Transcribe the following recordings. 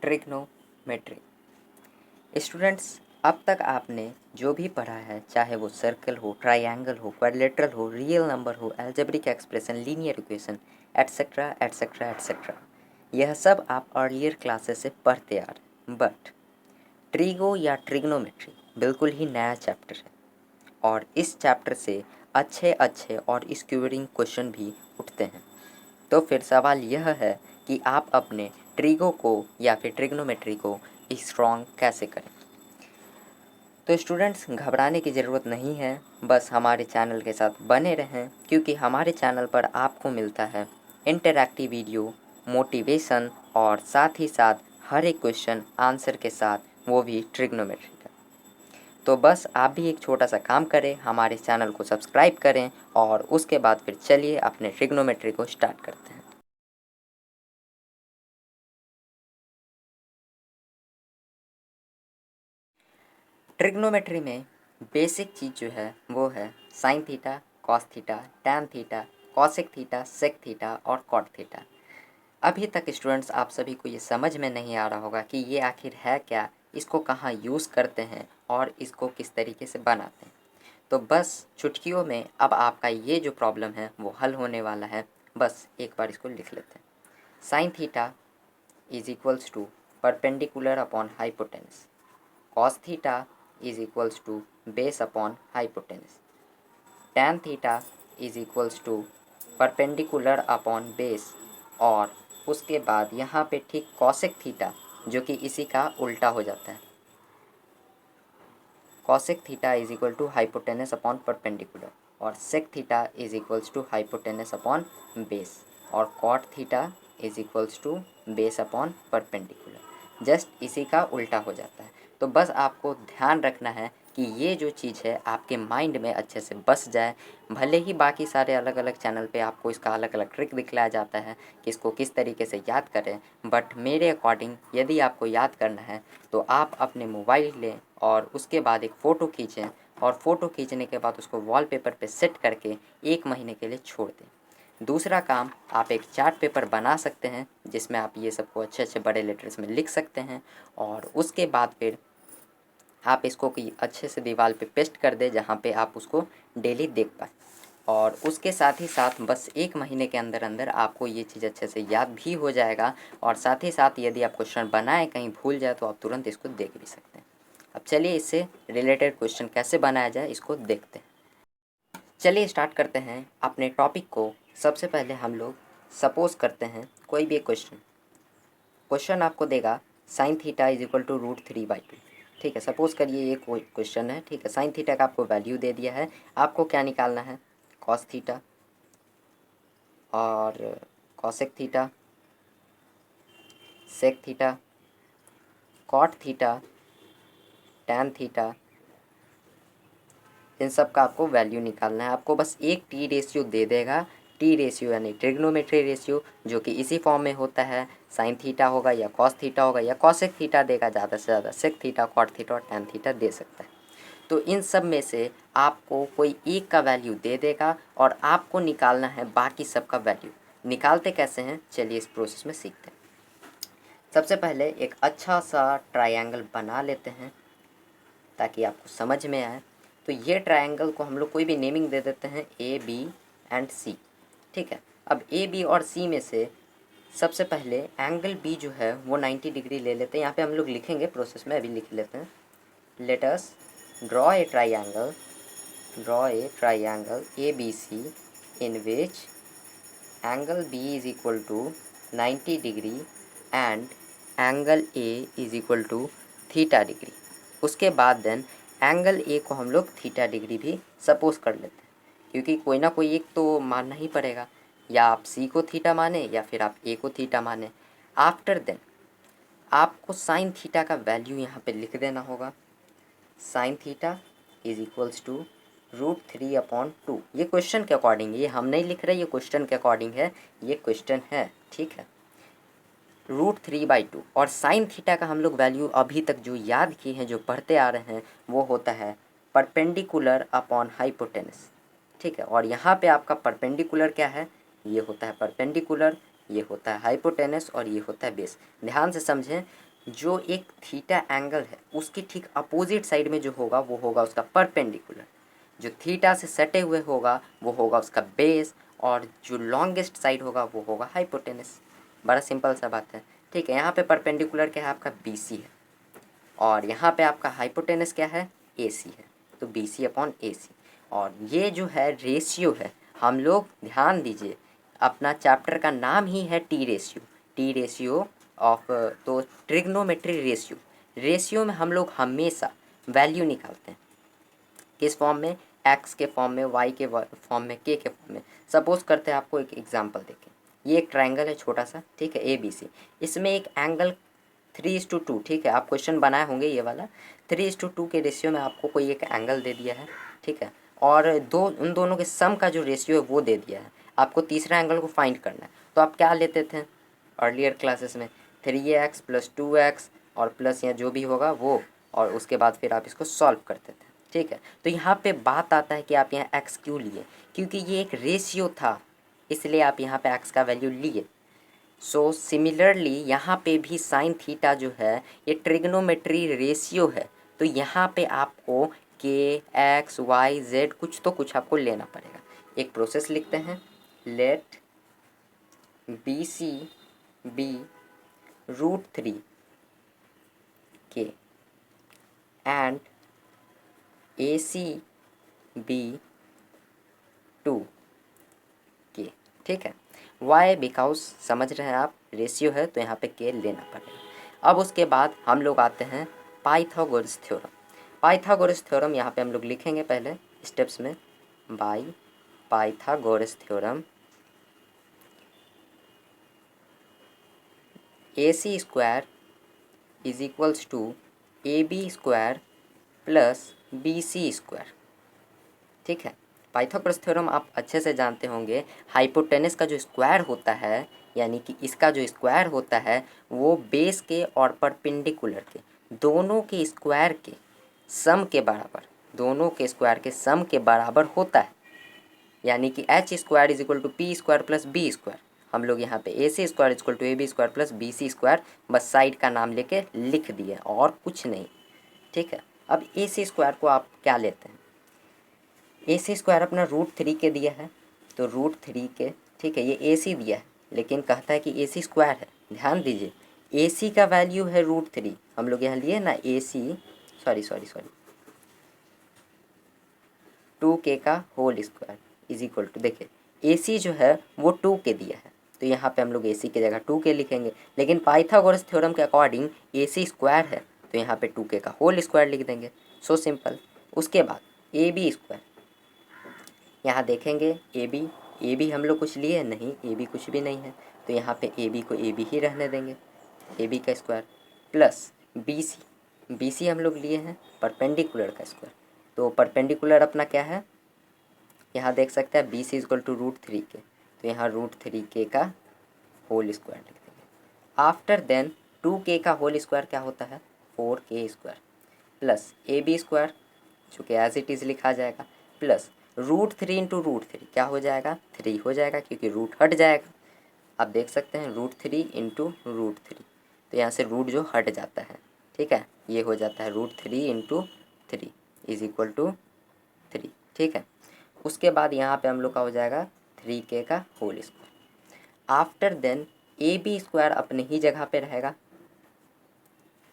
Trigonometry. Students, अब तक आपने जो भी पढ़ा है, चाहे वो सर्कल हो, ट्रायंगल हो, क्वाड्रिलेटरल हो, रियल नंबर हो, algebraic expression, linear equation, etcetera etcetera etcetera, यह सब आप अर्लियर क्लासेस से पढ़ते आ रहे हैं। बट ट्रिगो या ट्रिग्नोमेट्री बिल्कुल ही नया चैप्टर है और इस चैप्टर से अच्छे अच्छे और स्क्यूरिंग क्वेश्चन भी उठते हैं। तो फिर सवाल यह है कि आप अपने ट्रिगो को या फिर ट्रिग्नोमेट्री को स्ट्रॉन्ग कैसे करें। तो स्टूडेंट्स, घबराने की ज़रूरत नहीं है, बस हमारे चैनल के साथ बने रहें, क्योंकि हमारे चैनल पर आपको मिलता है इंटरैक्टिव वीडियो, मोटिवेशन और साथ ही साथ हर एक क्वेश्चन आंसर के साथ, वो भी ट्रिग्नोमेट्री का। तो बस आप भी एक छोटा सा काम करें, हमारे चैनल को सब्सक्राइब करें और उसके बाद फिर चलिए अपने ट्रिग्नोमेट्री को स्टार्ट करते हैं। ट्रिग्नोमेट्री में बेसिक चीज़ जो है वो है sine theta, cos theta, tan theta, cosec theta, sec theta और कॉट थीटा। अभी तक स्टूडेंट्स आप सभी को ये समझ में नहीं आ रहा होगा कि ये आखिर है क्या, इसको कहाँ यूज़ करते हैं और इसको किस तरीके से बनाते हैं। तो बस चुटकियों में अब आपका ये जो प्रॉब्लम है वो हल होने वाला है। बस एक बार इसको लिख लेते हैं। Sine theta is equals to perpendicular upon hypotenuse, cos theta is equals to base upon hypotenuse, tan theta is equals to perpendicular upon base, और उसके बाद यहाँ पे ठीक कॉसेक थीटा जो कि इसी का उल्टा हो जाता है, cosec theta is equal to hypotenuse upon perpendicular, और sec theta is equals to hypotenuse upon base, और cot theta is equals to base upon perpendicular. Just इसी का उल्टा हो जाता है। तो बस आपको ध्यान रखना है कि ये जो चीज़ है आपके माइंड में अच्छे से बस जाए। भले ही बाकी सारे अलग अलग चैनल पे आपको इसका अलग अलग ट्रिक दिखलाया जाता है कि इसको किस तरीके से याद करें, बट मेरे अकॉर्डिंग यदि आपको याद करना है तो आप अपने मोबाइल लें और उसके बाद एक फ़ोटो खींचें, और फ़ोटो खींचने के बाद उसको वॉलपेपर पे सेट करके 1 महीने के लिए छोड़ दें। दूसरा काम, आप एक चार्ट पेपर बना सकते हैं जिसमें आप ये सबको अच्छे अच्छे बड़े लेटर्स में लिख सकते हैं, और उसके बाद फिर आप इसको कि अच्छे से दीवार पे पेस्ट कर दें जहाँ पे आप उसको डेली देख पाएँ। और उसके साथ ही साथ बस 1 महीने के अंदर अंदर आपको ये चीज़ अच्छे से याद भी हो जाएगा, और साथ ही साथ यदि आप क्वेश्चन बनाए कहीं भूल जाए तो आप तुरंत इसको देख भी सकते हैं। अब चलिए इससे रिलेटेड क्वेश्चन कैसे बनाया जाए इसको देखते हैं। चलिए स्टार्ट करते हैं अपने टॉपिक को। सबसे पहले हम लोग सपोज करते हैं कोई भी एक क्वेश्चन आपको देगा sine theta is equal to √3/2। ठीक है, सपोज करिए ये कोई क्वेश्चन है। ठीक है, साइन थीटा का आपको वैल्यू दे दिया है, आपको क्या निकालना है, कॉस थीटा और cosec theta, sec theta, cot theta, tan theta, इन सब का आपको वैल्यू निकालना है। आपको बस एक टी रेशियो दे देगा, टी रेशियो यानी ट्रिग्नोमेट्री रेशियो, जो कि इसी फॉर्म में होता है, साइन थीटा होगा या कॉस थीटा होगा या कॉसेक थीटा देगा, ज़्यादा से ज़्यादा सेक थीटा, कॉट थीटा और टैन थीटा दे सकता है। तो इन सब में से आपको कोई एक का वैल्यू दे देगा और आपको निकालना है बाकी सब का वैल्यू। निकालते कैसे हैं, चलिए इस प्रोसेस में सीखते हैं। सबसे पहले एक अच्छा सा ट्रायंगल बना लेते हैं ताकि आपको समझ में आए। तो ये ट्रायंगल को हम लोग कोई भी नेमिंग दे देते हैं ए, बी एंड सी। ठीक है, अब ए, बी और सी में से सबसे पहले एंगल बी जो है वो 90 डिग्री ले लेते हैं। यहाँ पे हम लोग लिखेंगे प्रोसेस में, अभी लिख लेते हैं। Let us draw a triangle ABC in which angle B is equal to 90 degree and angle A is equal to theta degree. उसके बाद देन एंगल ए को हम लोग थीटा डिग्री भी सपोज कर लेते हैं, क्योंकि कोई ना कोई एक तो मानना ही पड़ेगा, या आप सी को थीटा माने या फिर आप ए को थीटा माने। आफ्टर देन आपको साइन थीटा का वैल्यू यहाँ पे लिख देना होगा। Sine theta is equals to √3/2। ये क्वेश्चन के अकॉर्डिंग, ये हम नहीं लिख रहे, ये क्वेश्चन के अकॉर्डिंग है, ये क्वेश्चन है। ठीक है, √3/2। और साइन थीटा का हम लोग वैल्यू अभी तक जो याद किए हैं, जो पढ़ते आ रहे हैं, वो होता है परपेंडिकुलर अपॉन हाइपोटेनस। ठीक है, और यहाँ पे आपका परपेंडिकुलर क्या है, ये होता है परपेंडिकुलर, ये होता है हाइपोटेनस और ये होता है बेस। ध्यान से समझें, जो एक थीटा एंगल है उसकी ठीक अपोजिट साइड में जो होगा वो होगा उसका परपेंडिकुलर। जो थीटा से सटे हुए होगा वो होगा उसका बेस, और जो लॉन्गेस्ट साइड होगा वो होगा हाइपोटेनस। बड़ा सिंपल सा बात है, ठीक है। यहाँ पे परपेंडिकुलर क्या है आपका BC है, और यहाँ पे आपका हाइपोटेनस क्या है AC है, तो BC अपॉन AC। और ये जो है रेशियो है, हम लोग ध्यान दीजिए, अपना चैप्टर का नाम ही है टी रेशियो ऑफ, तो ट्रिग्नोमेट्री रेशियो में हम लोग हमेशा वैल्यू निकालते हैं। किस फॉर्म में? एक्स के फॉर्म में, वाई के फॉर्म में, के फॉर्म में। सपोज करते हैं, आपको एक एग्जांपल देखें। ये एक ट्रायंगल है छोटा सा, ठीक है, ABC। इसमें एक एंगल 3:2, ठीक है, आप क्वेश्चन बनाए होंगे ये वाला। 3:2 के रेशियो में आपको कोई एक एंगल दे दिया है, ठीक है, और उन दोनों के सम का जो रेशियो है वो दे दिया है। आपको तीसरा एंगल को फाइंड करना है, तो आप क्या लेते थे अर्लियर क्लासेस में? 3x + 2x और प्लस या जो भी होगा वो, और उसके बाद फिर आप इसको सॉल्व करते थे, ठीक है। तो यहाँ पे बात आता है कि आप यहाँ x क्यों लिए, क्योंकि ये एक रेशियो था, इसलिए आप यहाँ पे x का वैल्यू लिए। सो सिमिलरली यहाँ पे भी साइन थीटा जो है ये ट्रिग्नोमेट्री रेशियो है, तो यहाँ पे आपको के एक्स वाई जेड कुछ आपको लेना पड़ेगा। एक प्रोसेस लिखते हैं, लेट BC बी √3 के एंड AC बी 2 के, ठीक है। वाई बिकॉज समझ रहे हैं आप, रेशियो है तो यहाँ पे के लेना पड़ेगा। अब उसके बाद हम लोग आते हैं पाइथागोरस थ्योरम। पाइथागोरस थ्योरम यहाँ पे हम लोग लिखेंगे पहले स्टेप्स में, by Pythagoras theorem AC² = AB² + BC², ठीक है। पाइथागोरस थ्योरम आप अच्छे से जानते होंगे, हाइपोटेनस का जो स्क्वायर होता है, यानी कि इसका जो स्क्वायर होता है वो बेस के और परपेंडिकुलर के दोनों के स्क्वायर के सम के बराबर, दोनों के स्क्वायर के सम के बराबर होता है। यानी कि H² = P² + B²। हम लोग यहाँ पे AC² = AB² + BC², बस साइड का नाम लेके लिख दिए और कुछ नहीं, ठीक है। अब AC² को आप क्या लेते हैं? AC² अपना √3 के दिया है, तो √3 के, ठीक है, ये AC दिया है लेकिन कहता है कि AC² है। ध्यान दीजिए, AC का वैल्यू है √3, हम लोग यहाँ लिए ना AC, सॉरी 2k का होल स्क्वायर = देखिए AC जो है वो 2k दिया है, तो यहाँ पे हम लोग AC की जगह 2k लिखेंगे, लेकिन पाइथागोरस थ्योरम के अकॉर्डिंग AC² है तो यहाँ पे 2k का होल स्क्वायर लिख देंगे। So simple. उसके बाद AB², यहाँ देखेंगे AB हम लोग कुछ लिए नहीं, AB कुछ भी नहीं है, तो यहाँ पे AB को AB ही रहने देंगे, AB का स्क्वायर प्लस BC हम लोग लिए हैं परपेंडिकुलर का स्क्वायर, तो परपेंडिकुलर अपना क्या है, यहाँ देख सकते हैं BC = √3 के, तो यहाँ √3k का होल स्क्वायर लिख देंगे। आफ्टर देन 2k का होल स्क्वायर क्या होता है, 4k² प्लस AB² जो कि एज इट इज़ लिखा जाएगा, प्लस √3 × √3 क्या हो जाएगा, 3 हो जाएगा क्योंकि रूट हट जाएगा। आप देख सकते हैं √3 × √3, तो यहाँ से रूट जो हट जाता है, ठीक है, ये हो जाता है √3 × 3 = 3, ठीक है। उसके बाद यहाँ पे हम लोग का हो जाएगा 3k का whole square. After then AB² अपने ही जगह पे रहेगा,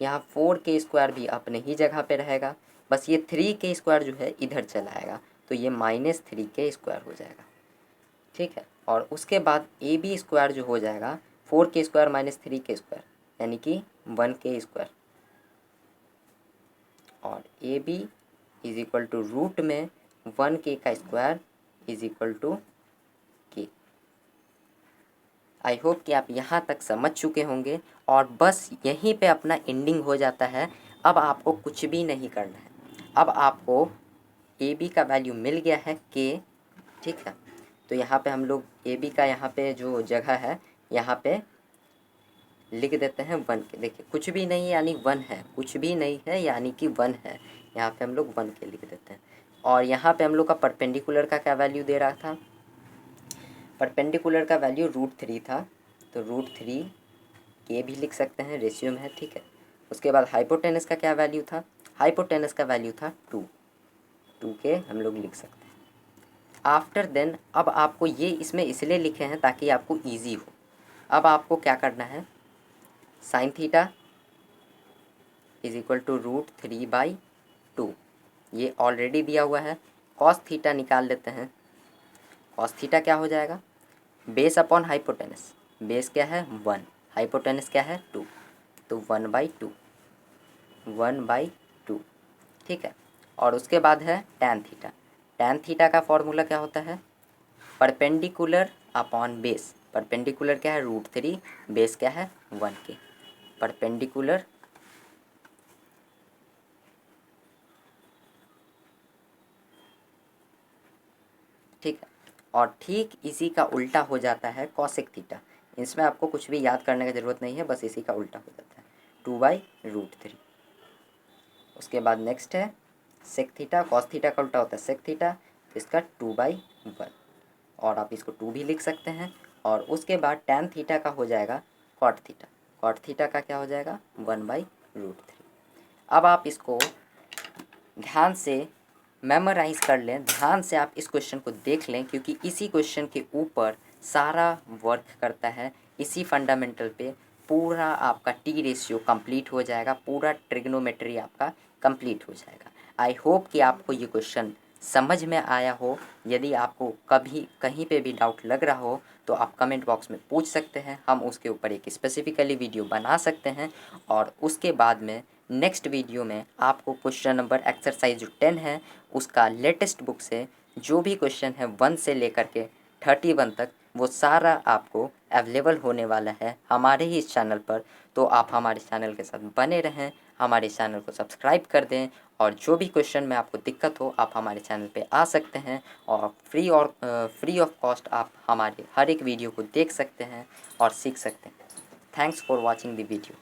यहाँ 4k² भी अपने ही जगह पे रहेगा, बस ये 3k² जो है इधर चला आएगा, तो ये -3k² हो जाएगा, ठीक है। और उसके बाद AB² जो हो जाएगा 4k² - 3k², यानी कि 1k², और AB = रूट में 1k का स्क्वायर = k। आई होप कि आप यहाँ तक समझ चुके होंगे, और बस यहीं पे अपना एंडिंग हो जाता है। अब आपको कुछ भी नहीं करना है, अब आपको AB का वैल्यू मिल गया है k, ठीक है। तो यहाँ पे हम लोग AB का यहाँ पे जो जगह है यहाँ पे लिख देते हैं 1k। देखिए कुछ भी नहीं यानी 1 है, कुछ भी नहीं है यानी कि 1 है, यहाँ पे हम लोग 1k लिख देते हैं। और यहाँ पे हम लोग का परपेंडिकुलर का क्या वैल्यू दे रहा था, परपेंडिकुलर का वैल्यू √3 था, तो √3k भी लिख सकते हैं, रेशियो में है, ठीक है। उसके बाद हाइपोटेनस का क्या वैल्यू था, हाइपोटेनस का वैल्यू था 2 के हम लोग लिख सकते हैं। आफ्टर देन अब आपको ये इसमें इसलिए लिखे हैं ताकि आपको ईजी हो। अब आपको क्या करना है, sine theta is equal to √3/2, ये ऑलरेडी दिया हुआ है। कॉस थीटा निकाल लेते हैं। कॉस थीटा क्या हो जाएगा, बेस अपॉन हाइपोटेनस, बेस क्या है 1, हाइपोटेनस क्या है 2, तो 1/2, 1/2, ठीक है। और उसके बाद है टैन थीटा। टैन थीटा का फॉर्मूला क्या होता है, परपेंडिकुलर अपॉन बेस। परपेंडिकुलर क्या है √3, बेस क्या है 1 के, परपेंडिकुलर ठीक है। और ठीक इसी का उल्टा हो जाता है कॉसेक थीटा। इसमें आपको कुछ भी याद करने की ज़रूरत नहीं है, बस इसी का उल्टा हो जाता है 2/√3। उसके बाद नेक्स्ट है सेक थीटा। कॉस थीटा का उल्टा होता है सेक थीटा, तो इसका 2/1, और आप इसको 2 भी लिख सकते हैं। और उसके बाद टैन थीटा का हो जाएगा कॉट थीटा। कॉट थीटा का क्या हो जाएगा 1/√3। अब आप इसको ध्यान से मेमोराइज कर लें, ध्यान से आप इस क्वेश्चन को देख लें, क्योंकि इसी क्वेश्चन के ऊपर सारा वर्क करता है। इसी फंडामेंटल पे पूरा आपका टी रेशियो कंप्लीट हो जाएगा, पूरा ट्रिग्नोमेट्री आपका कंप्लीट हो जाएगा। आई होप कि आपको ये क्वेश्चन समझ में आया हो। यदि आपको कभी कहीं पे भी डाउट लग रहा हो तो आप कमेंट बॉक्स में पूछ सकते हैं, हम उसके ऊपर एक स्पेसिफिकली वीडियो बना सकते हैं। और उसके बाद में नेक्स्ट वीडियो में आपको क्वेश्चन नंबर एक्सरसाइज जो 10 है उसका लेटेस्ट बुक से जो भी क्वेश्चन है 1 से लेकर के 31 तक, वो सारा आपको अवेलेबल होने वाला है हमारे ही इस चैनल पर। तो आप हमारे चैनल के साथ बने रहें, हमारे चैनल को सब्सक्राइब कर दें, और जो भी क्वेश्चन में आपको दिक्कत हो आप हमारे चैनल पे आ सकते हैं, और फ्री ऑफ कॉस्ट आप हमारे हर एक वीडियो को देख सकते हैं और सीख सकते हैं। Thanks for watching the video.